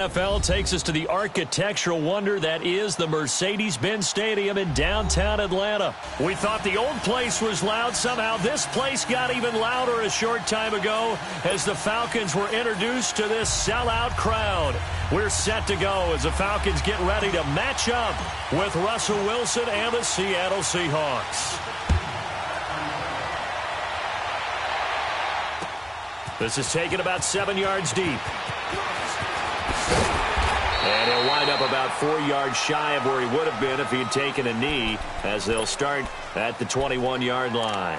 NFL takes us to the architectural wonder that is the Mercedes-Benz Stadium in downtown Atlanta. We thought the old place was loud. Somehow this place got even louder a short time ago as the Falcons were introduced to this sellout crowd. We're set to go as the Falcons get ready to match up with Russell Wilson and the Seattle Seahawks. This is taken about 7 yards deep. And he'll wind up about 4 yards shy of where he would have been if he had taken a knee, as they'll start at the 21-yard line.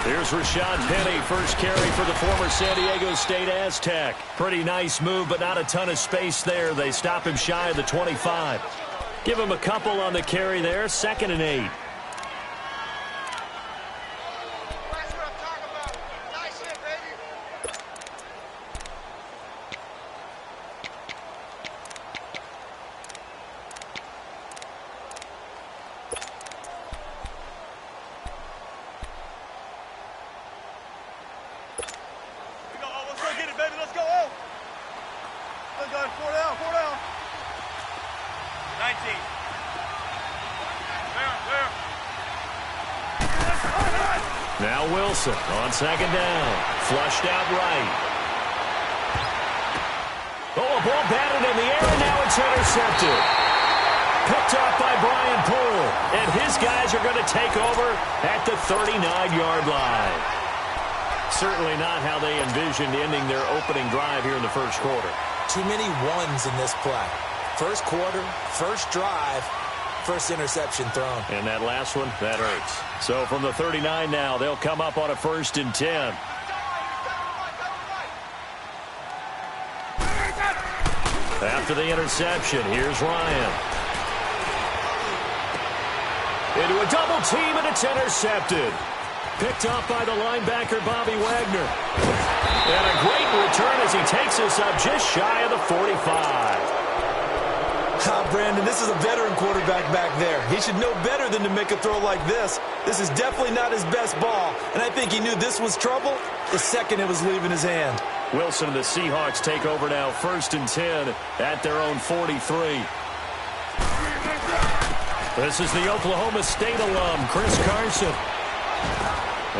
Here's Rashad Penny, first carry for the former San Diego State Aztec. Pretty nice move, but not a ton of space there. They stop him shy of the 25. Give him a couple on the carry there, 2nd and 8. Now Wilson on 2nd down. Flushed out right. Oh, a ball batted in the air, and now it's intercepted. Picked off by Brian Poole. And his guys are going to take over at the 39-yard line. Certainly not how they envisioned ending their opening drive here in the first quarter. Too many ones in this play. First quarter, first drive, first interception thrown. And that last one, that hurts. So from the 39 now, they'll come up on a 1st and 10. After the interception, here's Ryan. Into a double team, and it's intercepted. Picked off by the linebacker, Bobby Wagner. And a great return as he takes us up just shy of the 45. Brandon, this is a veteran quarterback back there. He should know better than to make a throw like this. This is definitely not his best ball, and I think he knew this was trouble the second it was leaving his hand. Wilson and the Seahawks take over now, 1st and 10 at their own 43. This is the Oklahoma State alum, Chris Carson.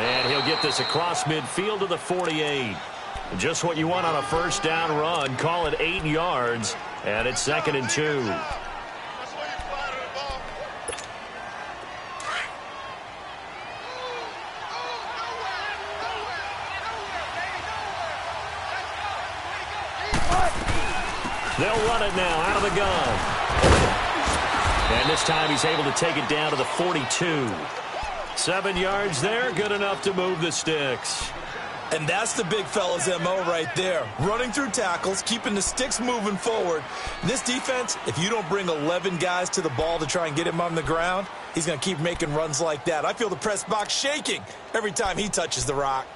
And he'll get this across midfield to the 48. Just what you want on a 1st down run. Call it 8 yards, and it's 2nd and 2. They'll run it now out of the gun. And this time he's able to take it down to the 42. 7 yards there, good enough to move the sticks. And that's the big fella's MO right there. Running through tackles, keeping the sticks moving forward. This defense, if you don't bring 11 guys to the ball to try and get him on the ground, he's going to keep making runs like that. I feel the press box shaking every time he touches the rock.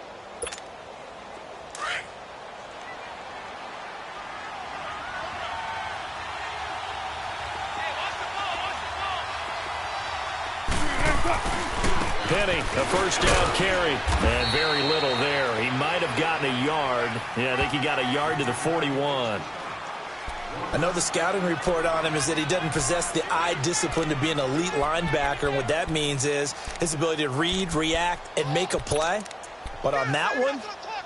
Penny, a 1st down carry, and very little there. He might have gotten a yard. Yeah, I think he got a yard to the 41. I know the scouting report on him is that he doesn't possess the eye discipline to be an elite linebacker, and what that means is his ability to read, react, and make a play. But on that one,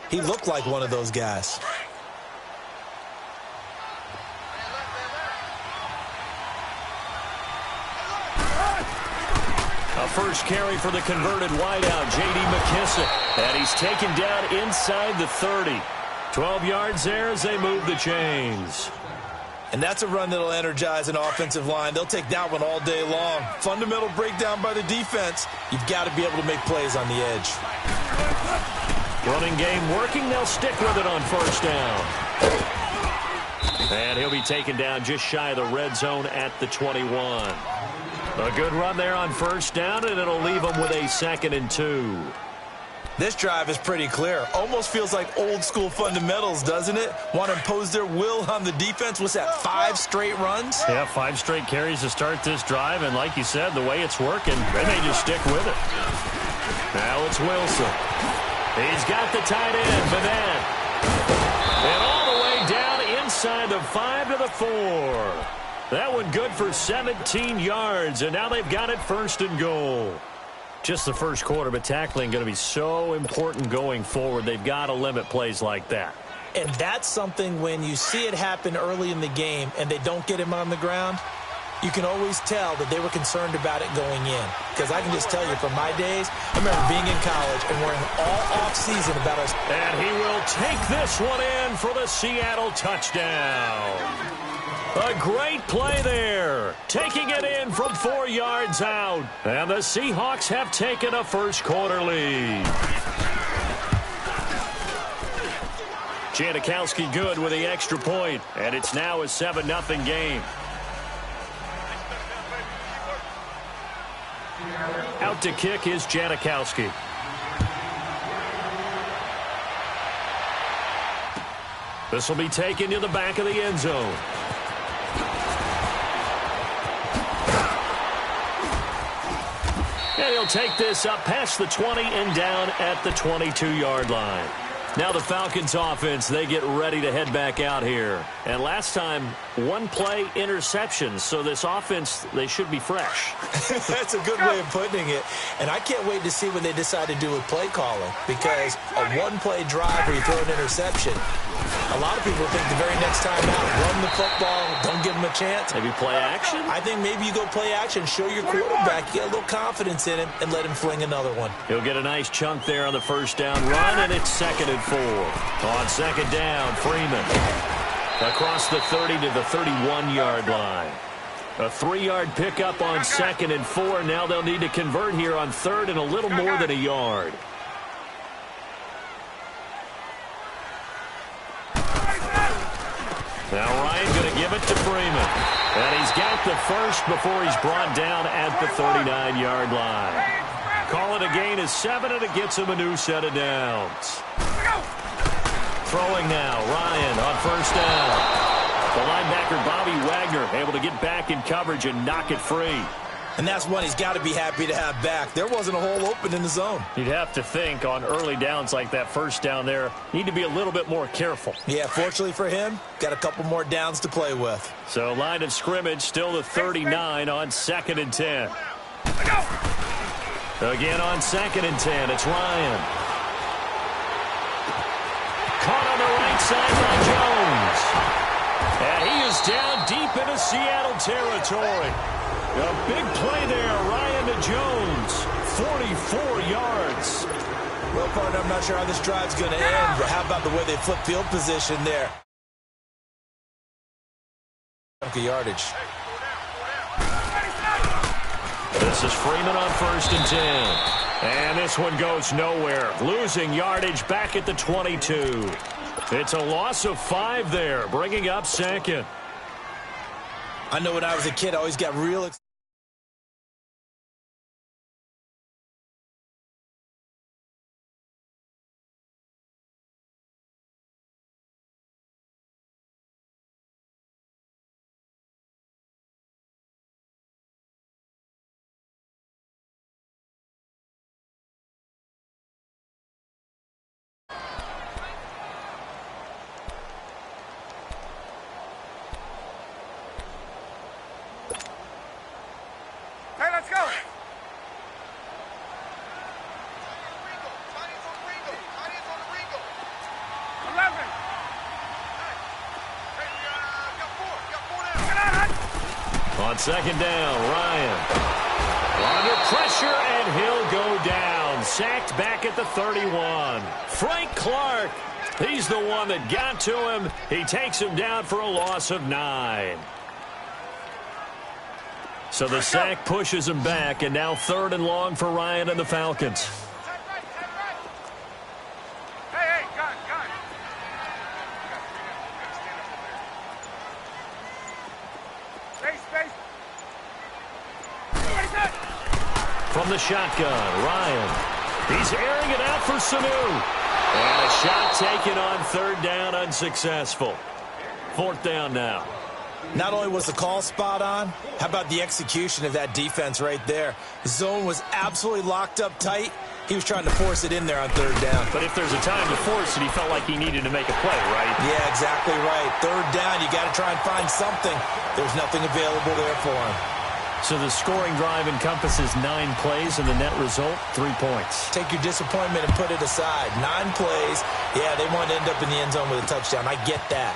he looked like one of those guys. A first carry for the converted wideout, J.D. McKissick. And he's taken down inside the 30. 12 yards there as they move the chains. And that's a run that'll energize an offensive line. They'll take that one all day long. Fundamental breakdown by the defense. You've got to be able to make plays on the edge. Running game working. They'll stick with it on 1st down. And he'll be taken down just shy of the red zone at the 21. A good run there on first down, and it'll leave them with a 2nd and 2. This drive is pretty clear. Almost feels like old school fundamentals, doesn't it? Want to impose their will on the defense. What's that, 5 straight runs? Yeah, 5 straight carries to start this drive, and like you said, the way it's working, they may just stick with it. Now it's Wilson. He's got the tight end, Bennett. And all the way down inside the 5 to the 4. That one good for 17 yards, and now they've got it 1st and goal. Just the first quarter, but tackling going to be so important going forward. They've got to limit plays like that. And that's something when you see it happen early in the game and they don't get him on the ground, you can always tell that they were concerned about it going in. Because I can just tell you from my days, I remember being in college and worrying all offseason about us. And he will take this one in for the Seattle touchdown. A great play there, taking it in from 4 yards out. And the Seahawks have taken a first quarter lead. Janikowski good with the extra point, and it's now a 7-0 game. Out to kick is Janikowski. This will be taken to the back of the end zone. And he'll take this up past the 20 and down at the 22-yard line. Now the Falcons offense, they get ready to head back out here. And last time, 1 play interception. So this offense, they should be fresh. That's a good way of putting it. And I can't wait to see what they decide to do with play calling. Because a 1-play drive where you throw an interception, a lot of people think the very next time out, run the football, don't give them a chance. Maybe play action? I think maybe you go play action, show your quarterback, get a little confidence in him, and let him fling another one. He'll get a nice chunk there on the first down run, and it's 2nd and 4. On 2nd down, Freeman. Across the 30 to the 31-yard line. A 3-yard pickup on 2nd and 4. Now they'll need to convert here on 3rd and a little more than a yard. Now Ryan going to give it to Freeman. And he's got the first before he's brought down at the 39-yard line. Call it a gain of 7, and it gets him a new set of downs. Throwing now, Ryan on first down. The linebacker, Bobby Wagner, able to get back in coverage and knock it free. And that's one he's got to be happy to have back. There wasn't a hole open in the zone. You'd have to think on early downs like that first down there, need to be a little bit more careful. Yeah, fortunately for him, got a couple more downs to play with. So line of scrimmage still the 39 on 2nd and 10. Again on 2nd and 10, it's Ryan. Caught on the right side by Jones. And he is down deep into Seattle territory. A big play there, Ryan to Jones. 44 yards. Well, partner, I'm not sure how this drive's going to end, but how about the way they flip field position there? Yardage. This is Freeman on 1st and 10. And this one goes nowhere. Losing yardage back at the 22. It's a loss of 5 there, bringing up 2nd. I know when I was a kid, I always got real excited. On 2nd down, Ryan. Under pressure, and he'll go down. Sacked back at the 31. Frank Clark, he's the one that got to him. He takes him down for a loss of 9. So the sack pushes him back, and now 3rd and long for Ryan and the Falcons. From the shotgun, Ryan. He's airing it out for Sanu. And a shot taken on third down, unsuccessful. Fourth down now. Not only was the call spot on, how about the execution of that defense right there? The zone was absolutely locked up tight. He was trying to force it in there on third down. But if there's a time to force it, he felt like he needed to make a play, right? Yeah, exactly right. Third down, you got to try and find something. There's nothing available there for him. So the scoring drive encompasses 9 plays, and the net result, 3 points. Take your disappointment and put it aside. 9 plays. Yeah, they want to end up in the end zone with a touchdown. I get that.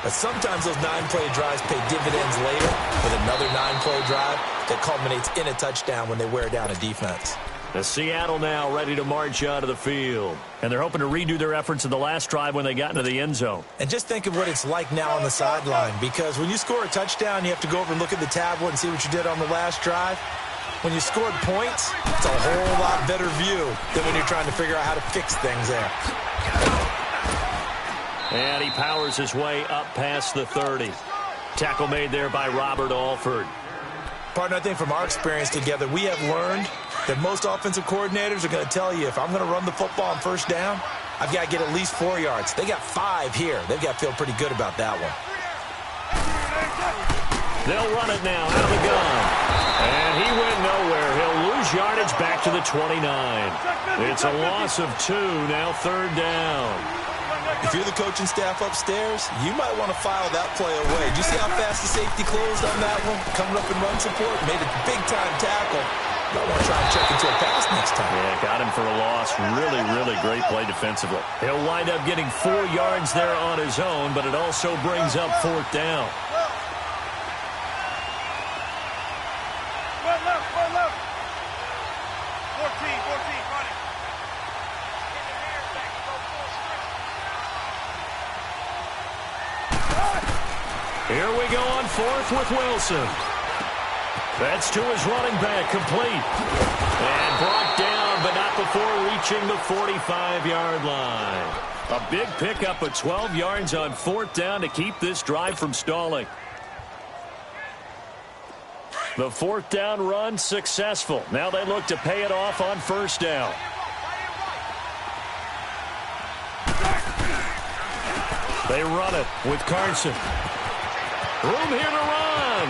But sometimes those 9-play drives pay dividends later with another 9-play drive that culminates in a touchdown when they wear down a defense. The Seattle now ready to march out of the field. And they're hoping to redo their efforts in the last drive when they got into the end zone. And just think of what it's like now on the sideline, because when you score a touchdown, you have to go over and look at the tablet and see what you did on the last drive. When you scored points, it's a whole lot better view than when you're trying to figure out how to fix things there. And he powers his way up past the 30. Tackle made there by Robert Alford. Partner, I think from our experience together, we have learned that most offensive coordinators are going to tell you, if I'm going to run the football on first down, I've got to get at least 4 yards. They got 5 here. They've got to feel pretty good about that one. They'll run it now out of the gun. And he went nowhere. He'll lose yardage back to the 29. It's a loss of 2, now third down. If you're the coaching staff upstairs, you might want to file that play away. Did you see how fast the safety closed on that one? Coming up in run support, made a big-time tackle. You might want to try and check into a pass next time. Yeah, got him for a loss. Really, really great play defensively. He'll wind up getting 4 yards there on his own, but it also brings up fourth down. Here we go on fourth with Wilson. That's to his running back, complete. And brought down, but not before reaching the 45-yard line. A big pickup of 12 yards on fourth down to keep this drive from stalling. The fourth down run successful. Now they look to pay it off on first down. They run it with Carson. Room here to run.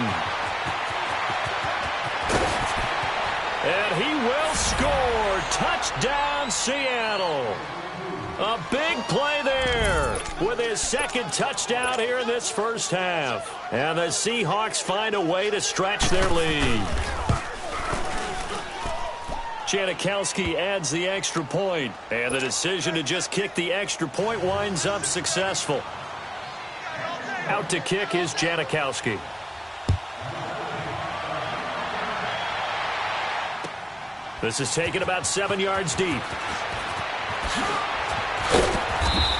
And he will score. Touchdown, Seattle. A big play there with his second touchdown here in this first half. And the Seahawks find a way to stretch their lead. Janikowski adds the extra point. And the decision to just kick the extra point winds up successful. Out to kick is Janikowski. This is taken about 7 yards deep.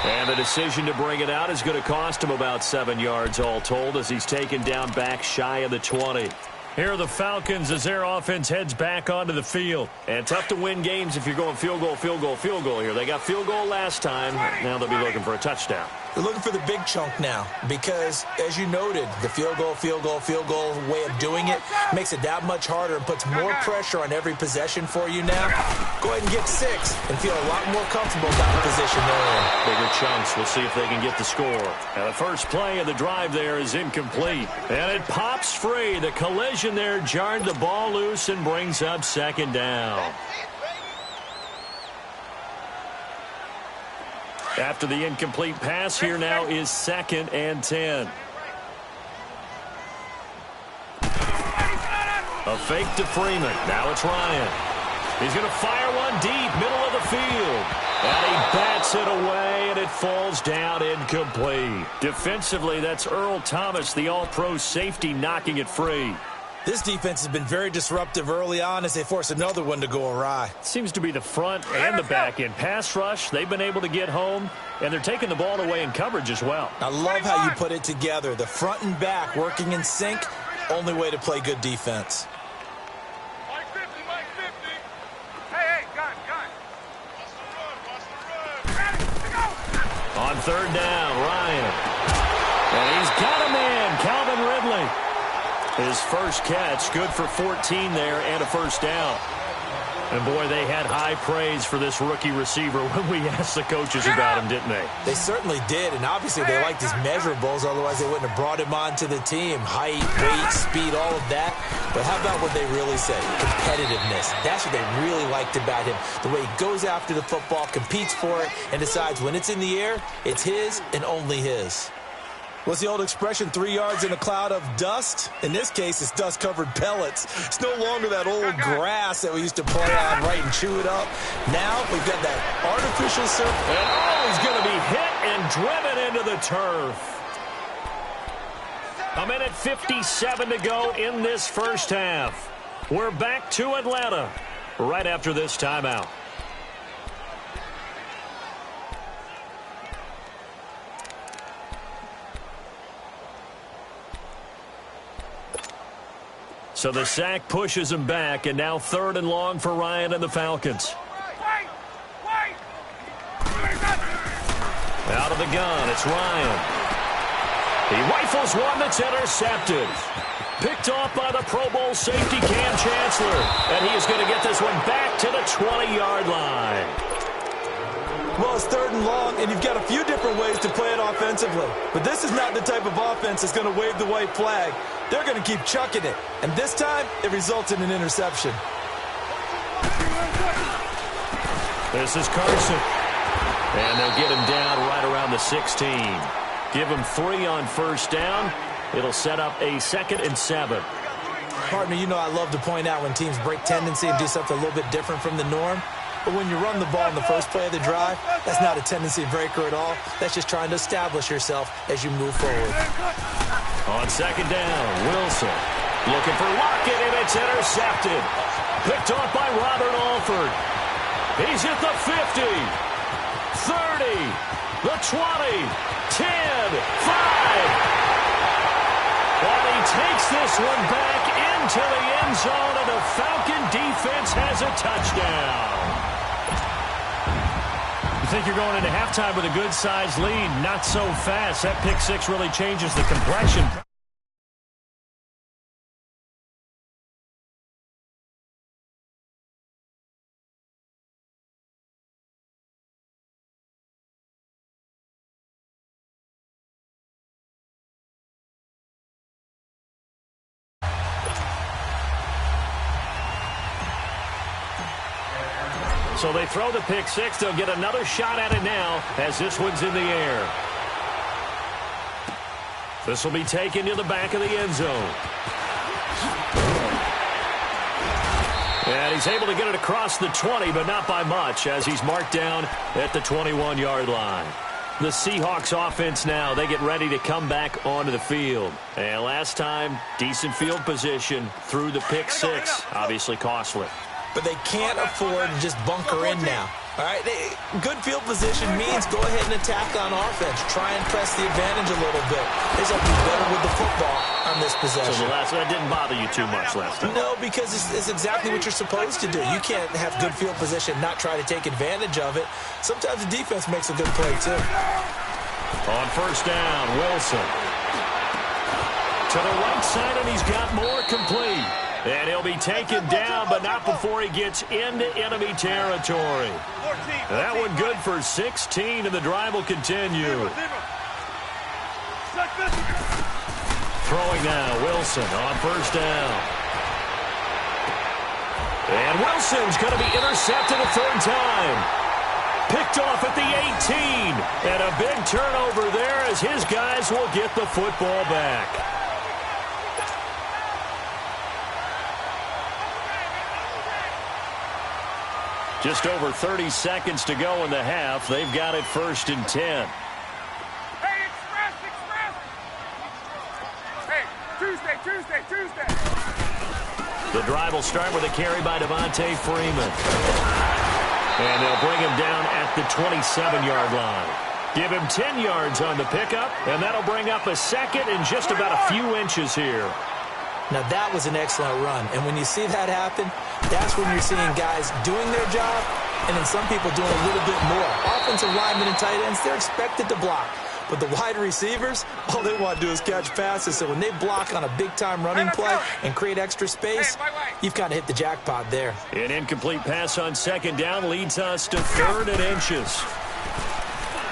And the decision to bring it out is going to cost him about 7 yards all told as he's taken down back shy of the 20. Here are the Falcons as their offense heads back onto the field. And tough to win games if you're going field goal, field goal, field goal here. They got field goal last time. Now they'll be looking for a touchdown. They're looking for the big chunk now because, as you noted, the field goal way of doing it makes it that much harder and puts more pressure on every possession for you now. Go ahead and get 6 and feel a lot more comfortable about the position they're in. Bigger chunks. We'll see if they can get the score. And the first play of the drive there is incomplete. And it pops free. The collision there jarred the ball loose and brings up second down. After the incomplete pass, here now is 2nd and 10. A fake to Freeman. Now it's Ryan. He's going to fire one deep, middle of the field. And he bats it away, and it falls down incomplete. Defensively, that's Earl Thomas, the all-pro safety, knocking it free. This defense has been very disruptive early on as they force another one to go awry. Seems to be the front and the back end. Pass rush, they've been able to get home, and they're taking the ball away in coverage as well. I love how you put it together. The front and back working in sync, only way to play good defense. Mike 50. Hey, gun. On third down, Ryan. And he's got him in, Calvin Ridley. His first catch, good for 14 there and a first down. And, boy, they had high praise for this rookie receiver when we asked the coaches about him, didn't they? They certainly did, and obviously they liked his measurables. Otherwise, they wouldn't have brought him onto the team. Height, weight, speed, all of that. But how about what they really said? Competitiveness. That's what they really liked about him. The way he goes after the football, competes for it, and decides when it's in the air, it's his and only his. What's the old expression, 3 yards in a cloud of dust? In this case, it's dust-covered pellets. It's no longer that old grass that we used to play on, right, and chew it up. Now we've got that artificial surface. And he's going to be hit and driven into the turf. A minute 57 to go in this first half. We're back to Atlanta right after this timeout. So the sack pushes him back, and now 3rd and long for Ryan and the Falcons. Out of the gun, it's Ryan. He rifles one that's intercepted. Picked off by the Pro Bowl safety Cam Chancellor. And he is going to get this one back to the 20-yard line. Well, it's 3rd and long, and you've got a few different ways to play it offensively. But this is not the type of offense that's going to wave the white flag. They're going to keep chucking it. And this time, it results in an interception. This is Carson. And they'll get him down right around the 16. Give him 3 on first down. It'll set up a 2nd and 7. Partner, you know I love to point out when teams break tendency and do something a little bit different from the norm. But when you run the ball in the first play of the drive, that's not a tendency breaker at all. That's just trying to establish yourself as you move forward. On 2nd down, Wilson looking for Lockett, and it's intercepted. Picked off by Robert Alford. He's at the 50, 30, the 20, 10, 5. And he takes this one back into the end zone, and the Falcon defense has a touchdown. You think you're going into halftime with a good-sized lead? Not so fast. That pick six really changes the complexion. So they throw the pick six. They'll get another shot at it now as this one's in the air. This will be taken to the back of the end zone. And he's able to get it across the 20, but not by much, as he's marked down at the 21-yard line. The Seahawks offense now, they get ready to come back onto the field. And last time, decent field position through the pick six. Obviously costly. But they can't afford to just bunker in now. All right, good field position means go ahead and attack on offense. Try and press the advantage a little bit. They just have to be better with the football on this possession. So that didn't bother you too much last time? No, because it's exactly what you're supposed to do. You can't have good field position, not try to take advantage of it. Sometimes the defense makes a good play, too. On first down, Wilson. To the right side, and he's got more complete. And he'll be taken down, but not before he gets into enemy territory. That one good for 16, and the drive will continue. Throwing now, Wilson on first down. And Wilson's going to be intercepted a 3rd time. Picked off at the 18. And a big turnover there as his guys will get the football back. Just over 30 seconds to go in the half. They've got it 1st and 10. Hey, express! Hey, Tuesday. The drive will start with a carry by Devontae Freeman. And they'll bring him down at the 27-yard line. Give him 10 yards on the pickup, and that'll bring up a 2nd and just about a few inches here. Now, that was an excellent run. And when you see that happen, that's when you're seeing guys doing their job and then some people doing a little bit more. Offensive linemen and tight ends, they're expected to block. But the wide receivers, all they want to do is catch passes. So when they block on a big-time running play and create extra space, you've kind of hit the jackpot there. An incomplete pass on second down leads us to 3rd and inches.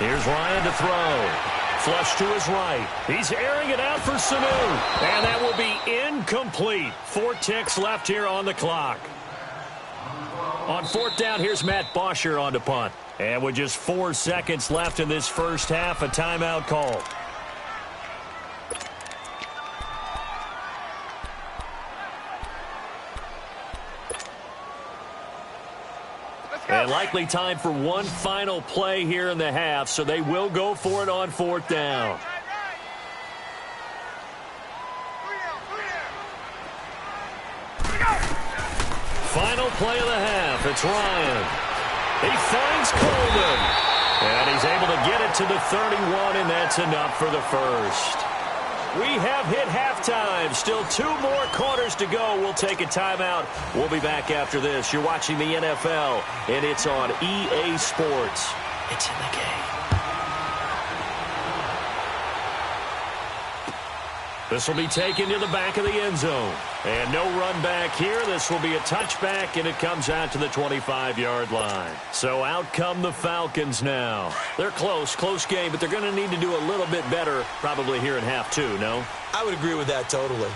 Here's Ryan to throw. Flush to his right. He's airing it out for Sanu. And that will be incomplete. 4 ticks left here on the clock. On 4th down, here's Matt Bosher on to punt. And with just 4 seconds left in this first half, a timeout call. And likely time for one final play here in the half, so they will go for it on 4th down. Final play of the half. It's Ryan. He finds Coleman. And he's able to get it to the 31, and that's enough for the first. We have hit halftime. Still 2 more quarters to go. We'll take a timeout. We'll be back after this. You're watching the NFL, and it's on EA Sports. It's in the game. This will be taken to the back of the end zone. And no run back here. This will be a touchback, and it comes out to the 25-yard line. So out come the Falcons now. They're close game, but they're going to need to do a little bit better probably here in half 2, no? I would agree with that totally.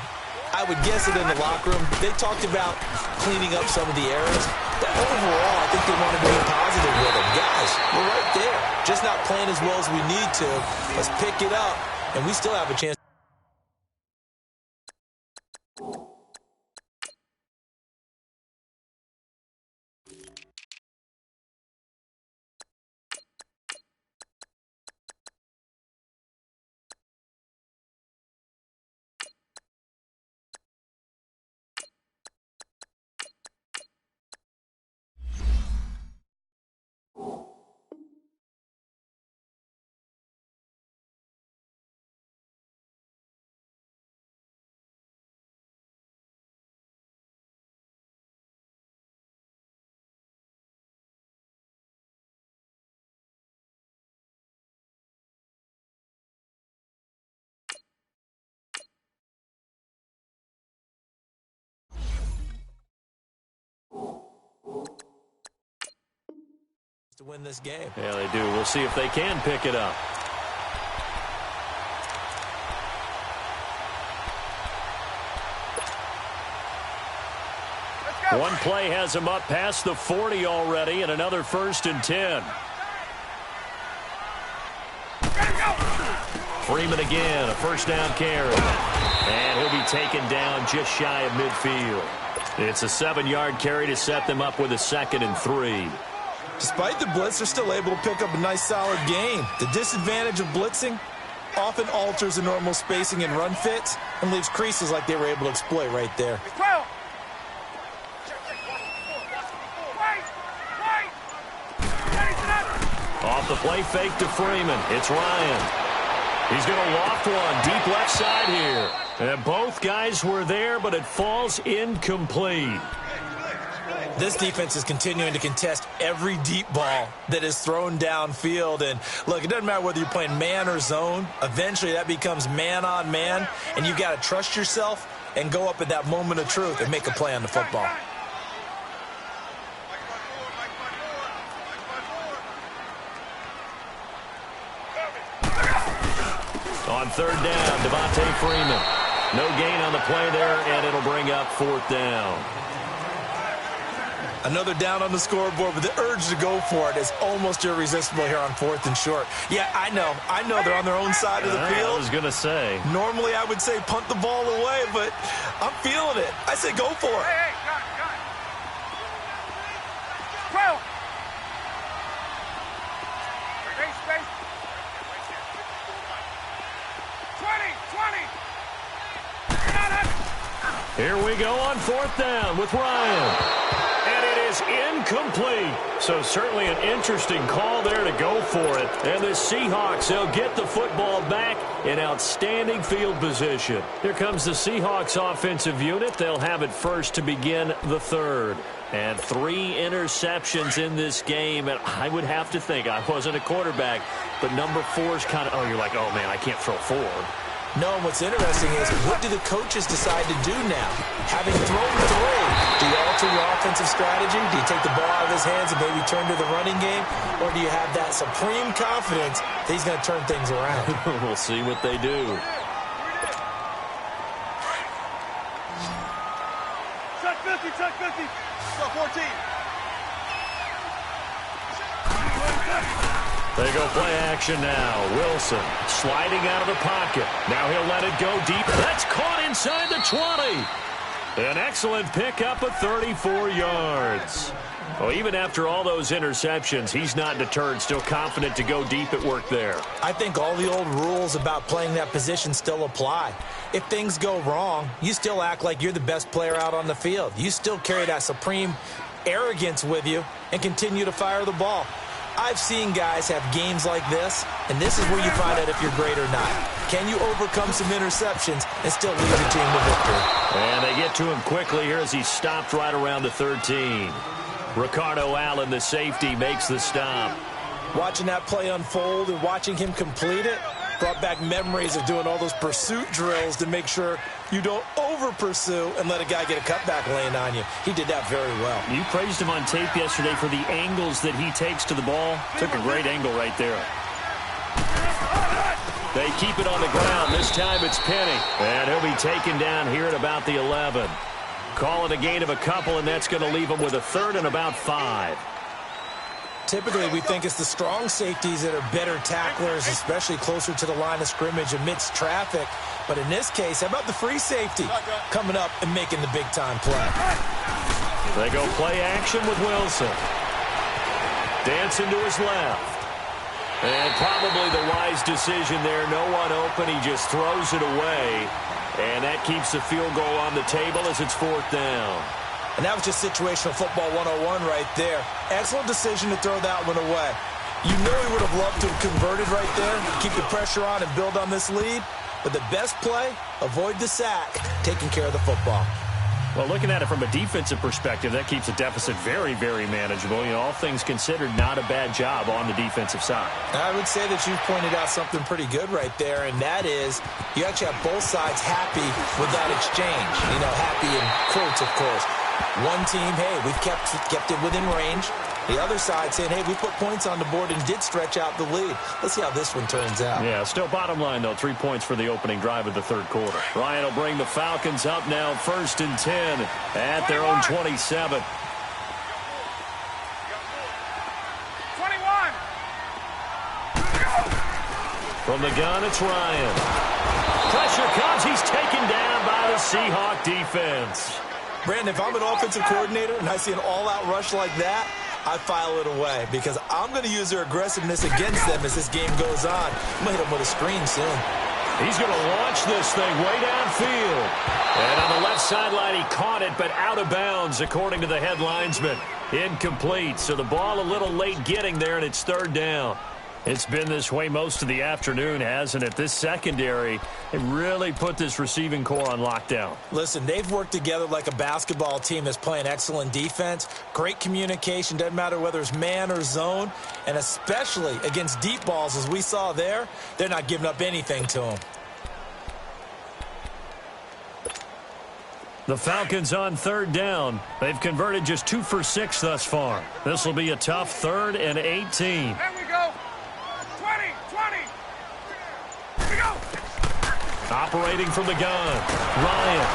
I would guess it in the locker room. They talked about cleaning up some of the errors. But overall, I think they wanted to be positive with them. Guys, we're right there. Just not playing as well as we need to. Let's pick it up, and we still have a chance. To win this game. Yeah, they do. We'll see if they can pick it up. One play has him up past the 40 already, and another 1st and 10. Freeman again, a 1st down carry. And he'll be taken down just shy of midfield. It's a 7-yard carry to set them up with a 2nd and 3. Despite the blitz, they're still able to pick up a nice, solid game. The disadvantage of blitzing often alters the normal spacing and run fits and leaves creases like they were able to exploit right there. Off the play fake to Freeman. It's Ryan. He's going to loft one deep left side here. And both guys were there, but it falls incomplete. This defense is continuing to contest every deep ball that is thrown downfield. And, look, it doesn't matter whether you're playing man or zone. Eventually that becomes man on man, and you've got to trust yourself and go up at that moment of truth and make a play on the football. On 3rd down, Devontae Freeman. No gain on the play there, and it'll bring up 4th down. Another down on the scoreboard, but the urge to go for it is almost irresistible here on 4th and short. Yeah, I know they're on their own side of the field. I was going to say. Normally I would say punt the ball away, but I'm feeling it. I say go for it. Hey, got it. 12. Space. 20. Here we go on 4th down with Ryan. And it is incomplete. So certainly an interesting call there to go for it. And the Seahawks, they'll get the football back in outstanding field position. Here comes the Seahawks offensive unit. They'll have it first to begin the third. And 3 interceptions in this game. And I would have to think, I wasn't a quarterback, but number 4 is kind of, oh, you're like, oh, man, I can't throw 4. No, what's interesting is what do the coaches decide to do now? Having thrown 3, do you alter your offensive strategy? Do you take the ball out of his hands and maybe turn to the running game? Or do you have that supreme confidence that he's going to turn things around? We'll see what they do. Check 50, check 50. Go 14. They go play action now. Wilson sliding out of the pocket. Now he'll let it go deep. That's caught inside the 20. An excellent pickup of 34 yards. Well, even after all those interceptions, he's not deterred, still confident to go deep at work there. I think all the old rules about playing that position still apply. If things go wrong, you still act like you're the best player out on the field. You still carry that supreme arrogance with you and continue to fire the ball. I've seen guys have games like this, and this is where you find out if you're great or not. Can you overcome some interceptions and still lead your team to victory? And they get to him quickly here as he stopped right around the 13. Ricardo Allen, the safety, makes the stop. Watching that play unfold and watching him complete it brought back memories of doing all those pursuit drills to make sure you don't over-pursue and let a guy get a cutback lane on you. He did that very well. You praised him on tape yesterday for the angles that he takes to the ball. Took a great angle right there. They keep it on the ground. This time it's Penny. And he'll be taken down here at about the 11. Call it a gain of a couple, and that's going to leave him with a third and about 5. Typically, we think it's the strong safeties that are better tacklers, especially closer to the line of scrimmage amidst traffic. But in this case, how about the free safety coming up and making the big-time play? They go play action with Wilson. Dancing to his left. And probably the wise decision there. No one open. He just throws it away. And that keeps the field goal on the table as it's 4th down. And that was just situational football 101 right there. Excellent decision to throw that one away. You know he would have loved to have converted right there, keep the pressure on and build on this lead. But the best play, avoid the sack, taking care of the football. Well, looking at it from a defensive perspective, that keeps the deficit very, very manageable. You know, all things considered, not a bad job on the defensive side. I would say that you pointed out something pretty good right there, and that is you actually have both sides happy with that exchange. You know, happy in quotes, of course. One team, hey, we've kept it within range. The other side saying, hey, we put points on the board and did stretch out the lead. Let's see how this one turns out. Yeah, still bottom line, though, 3 points for the opening drive of the third quarter. Ryan will bring the Falcons up now 1st and 10 at their own 27. 21. From the gun, it's Ryan. Pressure comes. He's taken down by the Seahawk defense. Brandon, if I'm an offensive coordinator and I see an all-out rush like that, I file it away because I'm going to use their aggressiveness against them as this game goes on. I'm going to hit them with a screen soon. He's going to launch this thing way downfield. And on the left sideline, he caught it, but out of bounds, according to the head linesman. Incomplete, so the ball a little late getting there, and it's 3rd down. It's been this way most of the afternoon, hasn't it? This secondary, they really put this receiving core on lockdown. Listen, they've worked together like a basketball team that's playing excellent defense. Great communication, doesn't matter whether it's man or zone. And especially against deep balls, as we saw there, they're not giving up anything to them. The Falcons on 3rd down. They've converted just 2 for 6 thus far. This will be a tough 3rd and 18. There we go. 20. Here we go. Operating from the gun, Ryan.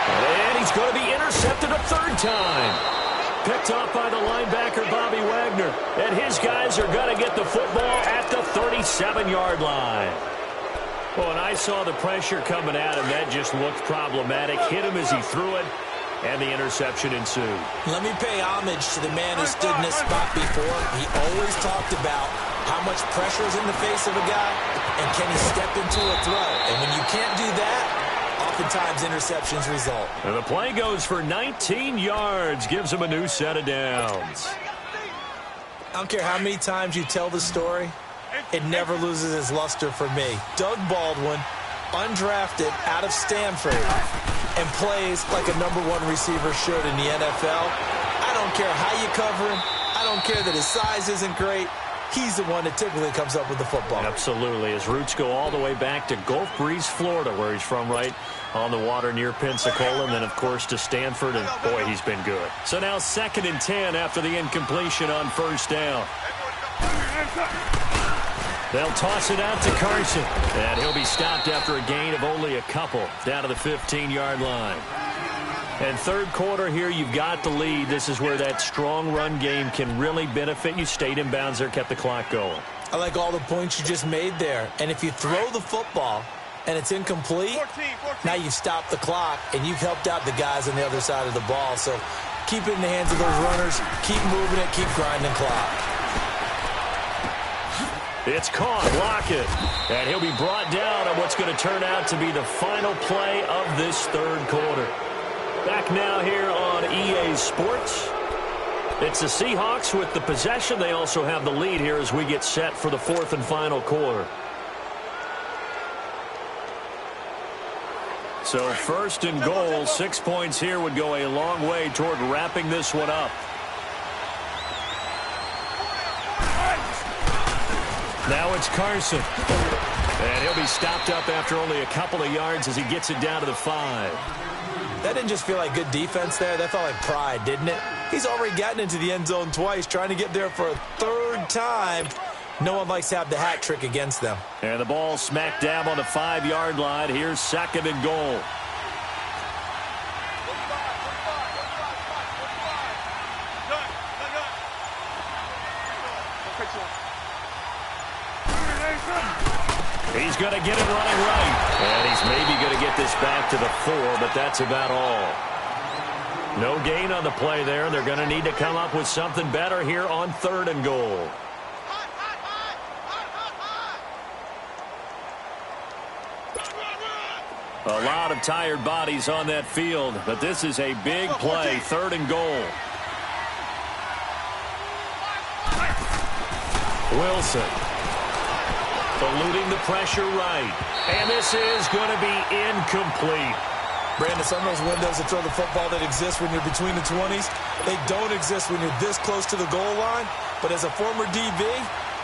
And he's going to be intercepted a 3rd time. Picked off by the linebacker, Bobby Wagner. And his guys are going to get the football at the 37-yard line. Well, and I saw the pressure coming at him. That just looked problematic. Hit him as he threw it, and the interception ensued. Let me pay homage to the man who stood in this spot before. He always talked about how much pressure is in the face of a guy, and can he step into a throw. And when you can't do that, oftentimes interceptions result. And the play goes for 19 yards, gives him a new set of downs. I don't care how many times you tell the story, it never loses its luster for me. Doug Baldwin, undrafted out of Stanford, and plays like a #1 receiver should in the NFL. I don't care how you cover him. I don't care that his size isn't great. He's the one that typically comes up with the football. Absolutely. His roots go all the way back to Gulf Breeze, Florida, where he's from, right on the water near Pensacola, and then, of course, to Stanford, and, boy, he's been good. So now 2nd and 10 after the incompletion on 1st down. They'll toss it out to Carson, and he'll be stopped after a gain of only a couple down to the 15-yard line. And 3rd quarter here, you've got the lead. This is where that strong run game can really benefit you. Stayed in bounds there, kept the clock going. I like all the points you just made there. And if you throw the football and it's incomplete, 14. Now you've stopped the clock and you've helped out the guys on the other side of the ball. So keep it in the hands of those runners. Keep moving it. Keep grinding clock. It's caught. Block it. And he'll be brought down on what's going to turn out to be the final play of this 3rd quarter. Back now here on EA Sports. It's the Seahawks with the possession. They also have the lead here as we get set for the 4th and final quarter. So 1st and goal, 6 points here would go a long way toward wrapping this one up. Now it's Carson. And he'll be stopped up after only a couple of yards as he gets it down to the 5. That didn't just feel like good defense there. That felt like pride, didn't it? He's already gotten into the end zone twice, trying to get there for a 3rd time. No one likes to have the hat trick against them. And the ball smack dab on the 5-yard line. Here's 2nd and goal. He's going to get it running right. And he's maybe going to get this back to the 4, but that's about all. No gain on the play there. They're going to need to come up with something better here on 3rd and goal. A lot of tired bodies on that field, but this is a big play. 3rd and goal. Wilson. Eluding the pressure right. And this is going to be incomplete. Brandon, some of those windows to throw the football that exist when you're between the 20s, they don't exist when you're this close to the goal line. But as a former DB,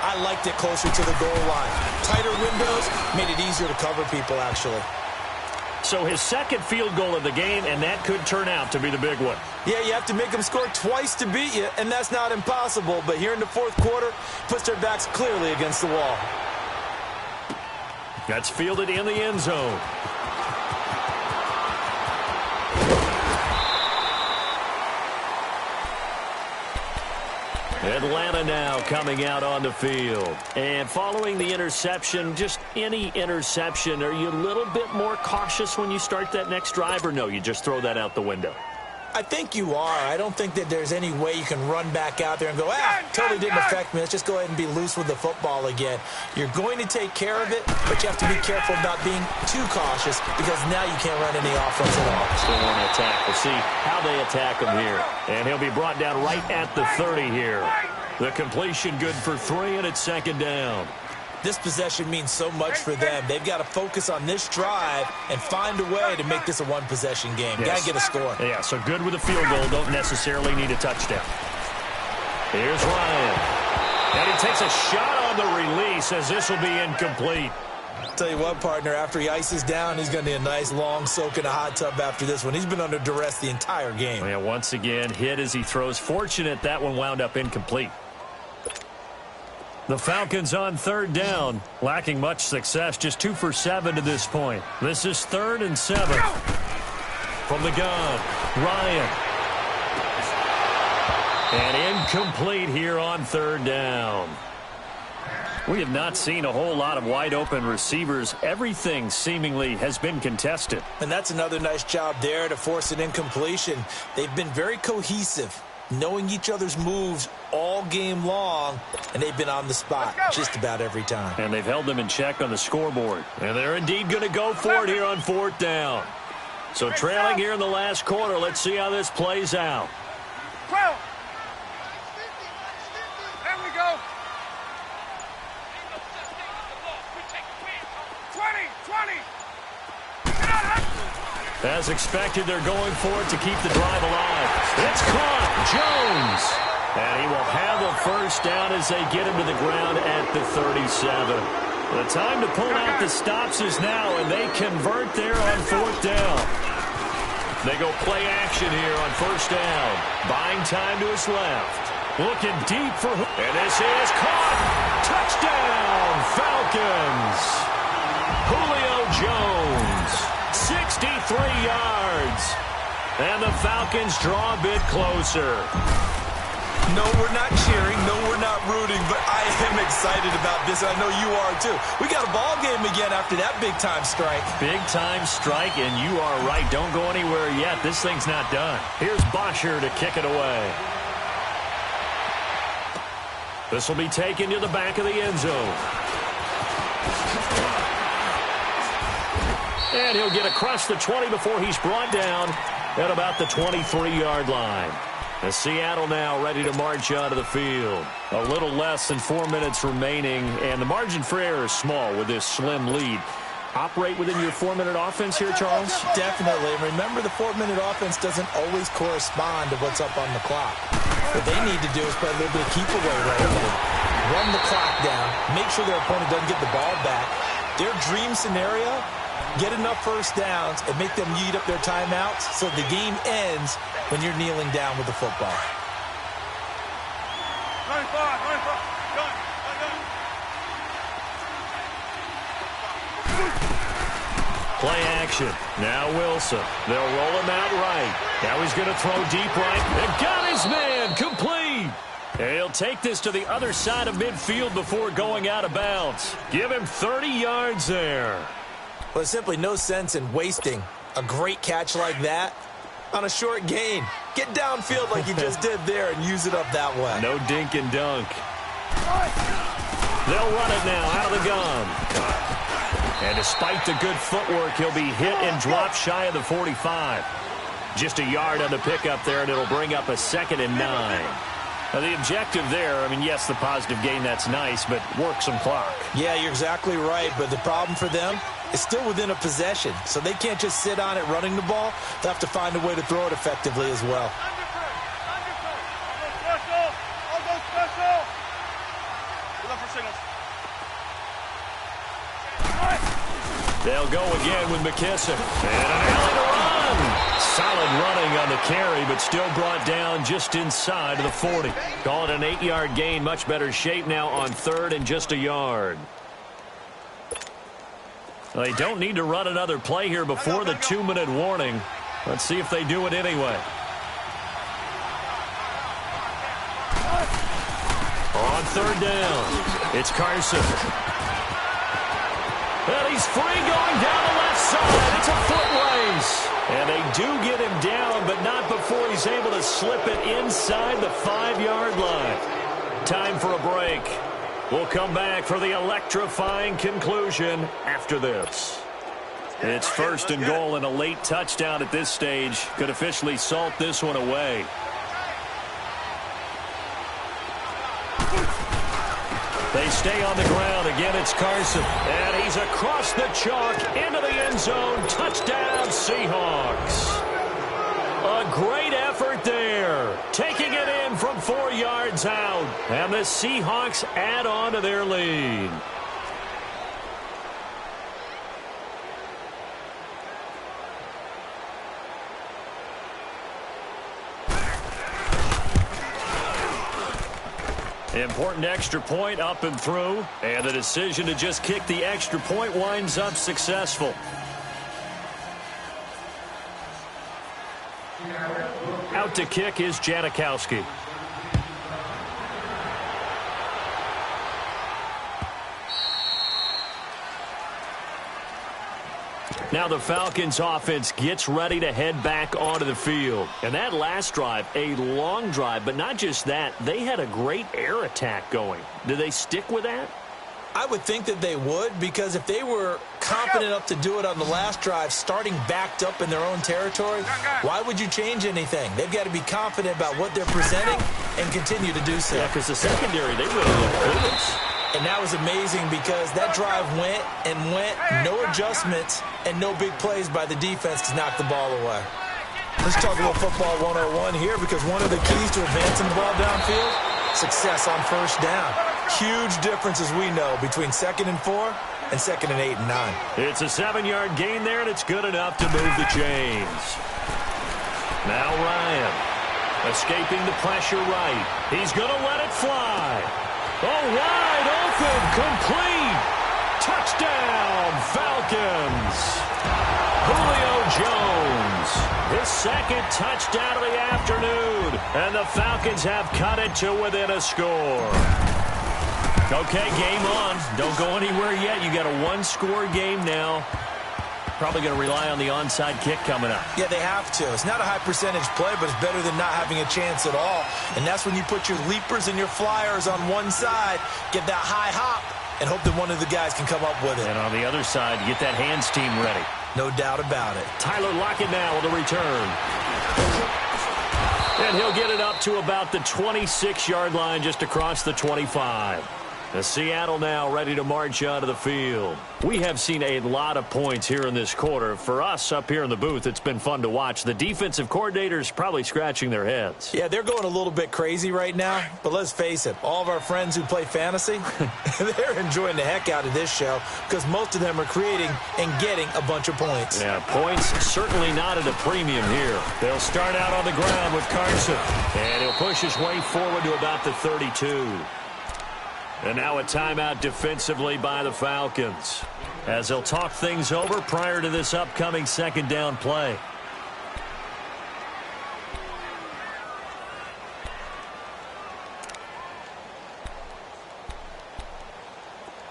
I liked it closer to the goal line. Tighter windows made it easier to cover people, actually. So his 2nd field goal of the game, and that could turn out to be the big one. Yeah, you have to make them score twice to beat you, and that's not impossible. But here in the 4th quarter, puts their backs clearly against the wall. That's fielded in the end zone. Atlanta now coming out on the field. And following the interception, just any interception, are you a little bit more cautious when you start that next drive, or no, you just throw that out the window? I think you are. I don't think that there's any way you can run back out there and go, totally didn't affect me. Let's just go ahead and be loose with the football again. You're going to take care of it, but you have to be careful about being too cautious because now you can't run any offense at all. Still want to attack. We'll see how they attack him here. And he'll be brought down right at the 30 here. The completion good for 3, and it's 2nd down. This possession means so much for them. They've got to focus on this drive and find a way to make this a one-possession game. Yes. Got to get a score. Yeah, so good with a field goal. Don't necessarily need a touchdown. Here's Ryan. And he takes a shot on the release as this will be incomplete. Tell you what, partner, after he ices down, he's going to need a nice long soak in a hot tub after this one. He's been under duress the entire game. Yeah, once again, hit as he throws. Fortunate that one wound up incomplete. The Falcons on 3rd down, lacking much success, just 2 for 7 to this point. This is 3rd and 7. From the gun, Ryan. And incomplete here on 3rd down. We have not seen a whole lot of wide open receivers. Everything seemingly has been contested. And that's another nice job there to force an incompletion. They've been very cohesive, knowing each other's moves all game long, and they've been on the spot just about every time. And they've held them in check on the scoreboard. And they're indeed going to go for it here on 4th down. So trailing here in the last quarter. Let's see how this plays out. 12. There we go. 20. As expected, they're going for it to keep the drive alive. It's caught. Jones. And he will have a first down as they get him to the ground at the 37. The time to pull out the stops is now, and they convert there on fourth down. They go play action here on first down. Buying time to his left. Looking deep for... And this is caught. Touchdown, Falcons. Julio Jones, 63 yards. And the Falcons draw a bit closer. No, we're not cheering. No, we're not rooting. But I am excited about this. I know you are, too. We got a ball game again after that big-time strike. Big-time strike, and you are right. Don't go anywhere yet. This thing's not done. Here's Bosher to kick it away. This will be taken to the back of the end zone. And he'll get across the 20 before he's brought down at about the 23-yard line. As Seattle now ready to march onto the field. A little less than 4 minutes remaining, and the margin for error is small with this slim lead. Operate within your 4-minute offense here, Charles? Definitely. And remember, the 4-minute offense doesn't always correspond to what's up on the clock. What they need to do is play a little bit of keep away right now. Run the clock down. Make sure their opponent doesn't get the ball back. Their dream scenario, get enough first downs and make them eat up their timeouts so the game ends when you're kneeling down with the football. 95. Play action. Now Wilson. They'll roll him out right. Now he's going to throw deep right. And got his man. Complete. And he'll take this to the other side of midfield before going out of bounds. Give him 30 yards there. Well, there's simply no sense in wasting a great catch like that on a short gain. Get downfield like you just did there and use it up that way. No dink and dunk. They'll run it now out of the gun. And despite the good footwork, he'll be hit and dropped shy of the 45. Just a yard on the pickup there, and it'll bring up a 2nd and 9. Now, the objective there, I mean, yes, the positive gain, that's nice, but work some clock. Yeah, you're exactly right, but the problem for them is still within a possession, so they can't just sit on it running the ball. They'll have to find a way to throw it effectively as well. I'll go special. Look for signals. They'll go again with McKissick. And an alley to run. Solid running on the carry, but still brought down just inside of the 40. Call it an 8-yard gain. Much better shape now on 3rd and just a yard. Well, they don't need to run another play here before the 2-minute warning. Let's see if they do it anyway. On 3rd down, it's Carson. And he's free going down the left side. It's a foot race. And they do get him down, but not before he's able to slip it inside the 5-yard line. Time for a break. We'll come back for the electrifying conclusion after this. It's 1st and goal, and a late touchdown at this stage could officially salt this one away. They stay on the ground. Again, it's Carson. And he's across the chalk into the end zone. Touchdown, Seahawks. A great effort there. Taking it in from 4 yards out. And the Seahawks add on to their lead. Important extra point up and through, and the decision to just kick the extra point winds up successful. Out to kick is Janikowski. Now the Falcons offense gets ready to head back onto the field. And that last drive, a long drive, but not just that. They had a great air attack going. Do they stick with that? I would think that they would, because if they were confident enough to do it on the last drive, starting backed up in their own territory, why would you change anything? They've got to be confident about what they're presenting and continue to do so. Yeah, because the secondary, they really look clueless. And that was amazing because that drive went and went, no adjustments, and no big plays by the defense to knock the ball away. Let's talk a little football 101 here, because one of the keys to advancing the ball downfield, success on first down. Huge difference, as we know, between 2nd and 4 and 2nd and 8 and 9. It's a 7-yard gain there, and it's good enough to move the chains. Now Ryan, escaping the pressure right. He's going to let it fly. Oh, wide open, complete. Touchdown, Falcons. Julio Jones, his 2nd touchdown of the afternoon, and the Falcons have cut it to within a score. Okay, game on. Don't go anywhere yet. You got a 1-score game now. Probably going to rely on the onside kick coming up. Yeah, they have to. It's not a high percentage play, but it's better than not having a chance at all. And that's when you put your leapers and your flyers on one side, get that high hop, and hope that one of the guys can come up with it. And on the other side, get that hands team ready. No doubt about it. Tyler Lockett now with a return. And he'll get it up to about the 26-yard line, just across the 25. The Seattle now ready to march onto the field. We have seen a lot of points here in this quarter. For us up here in the booth, it's been fun to watch. The defensive coordinators probably scratching their heads. Yeah, they're going a little bit crazy right now. But let's face it, all of our friends who play fantasy, they're enjoying the heck out of this show, because most of them are creating and getting a bunch of points. Yeah, points certainly not at a premium here. They'll start out on the ground with Carson. And he'll push his way forward to about the 32. And now a timeout defensively by the Falcons, as they'll talk things over prior to this upcoming 2nd down play.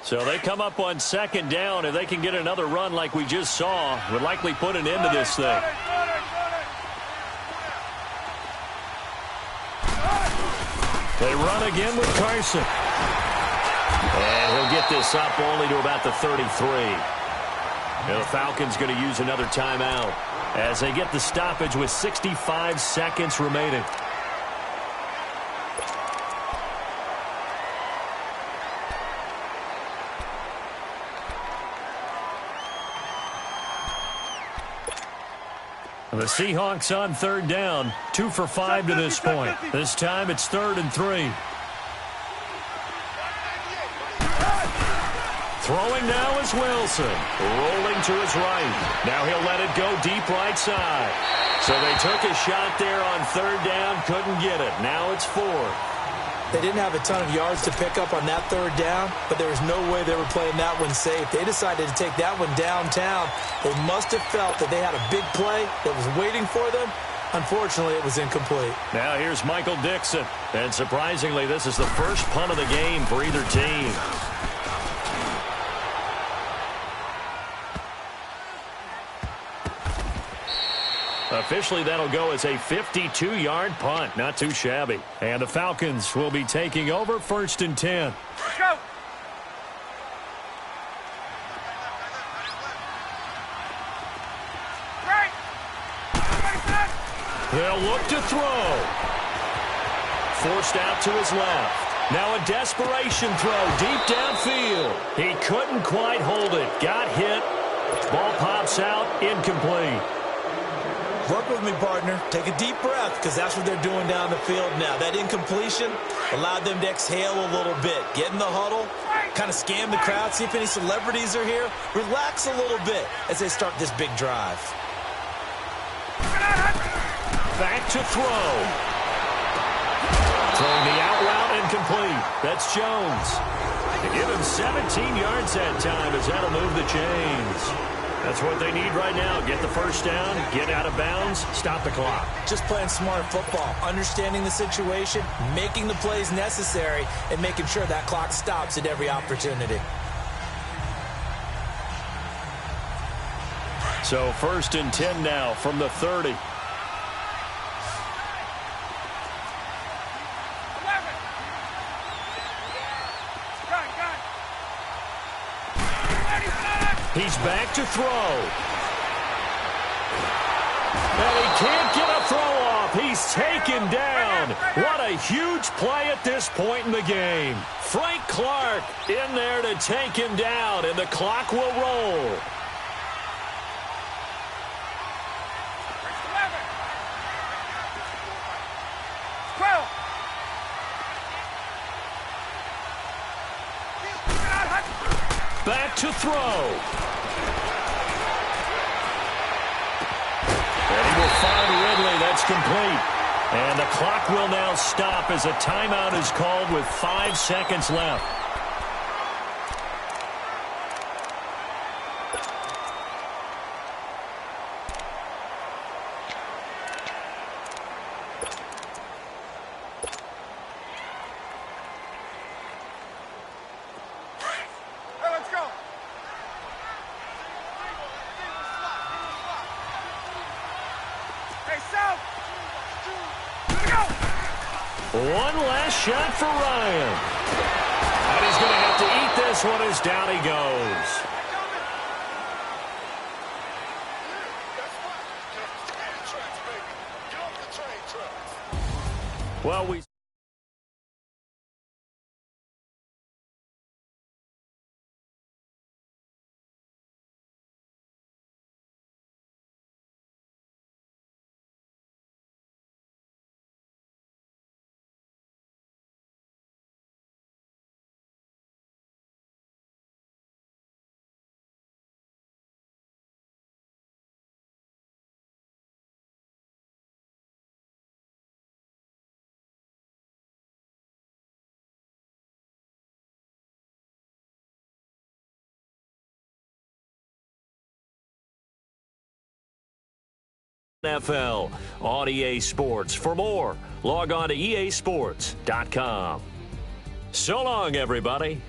So they come up on 2nd down. If they can get another run like we just saw, would likely put an end to this thing. They run again with Carson. And he'll get this up only to about the 33. And the Falcons going to use another timeout as they get the stoppage with 65 seconds remaining. The Seahawks on 3rd down, 2 for 5 to this point. This time it's 3rd and 3. Throwing now is Wilson. Rolling to his right. Now he'll let it go deep right side. So they took a shot there on 3rd down, couldn't get it. Now it's 4th. They didn't have a ton of yards to pick up on that 3rd down, but there was no way they were playing that one safe. They decided to take that one downtown. They must have felt that they had a big play that was waiting for them. Unfortunately, it was incomplete. Now here's Michael Dixon. And surprisingly, this is the first punt of the game for either team. Officially, that'll go as a 52-yard punt. Not too shabby. And the Falcons will be taking over 1st and 10. Let's go. Right. They'll look to throw. Forced out to his left. Now a desperation throw deep downfield. He couldn't quite hold it. Got hit. Ball pops out. Incomplete. Work with me, partner. Take a deep breath, because that's what they're doing down the field now. That incompletion allowed them to exhale a little bit. Get in the huddle, kind of scan the crowd, see if any celebrities are here. Relax a little bit as they start this big drive. Back to throw. Throwing the out route incomplete. That's Jones. They give him 17 yards that time, as that'll move the chains. That's what they need right now. Get the first down, get out of bounds, stop the clock. Just playing smart football, understanding the situation, making the plays necessary, and making sure that clock stops at every opportunity. So 1st and 10 now from the 30. 11. Gun. He's back to throw. And he can't get a throw off. He's taken down. What a huge play at this point in the game. Frank Clark in there to take him down, and the clock will roll. Back to throw. And he will find Ridley. That's complete. And the clock will now stop as a timeout is called with 5 seconds left. One last shot for Ryan. And he's going to have to eat this one as down he goes. Well, we... NFL on EA Sports. For more, log on to easports.com. So long, everybody.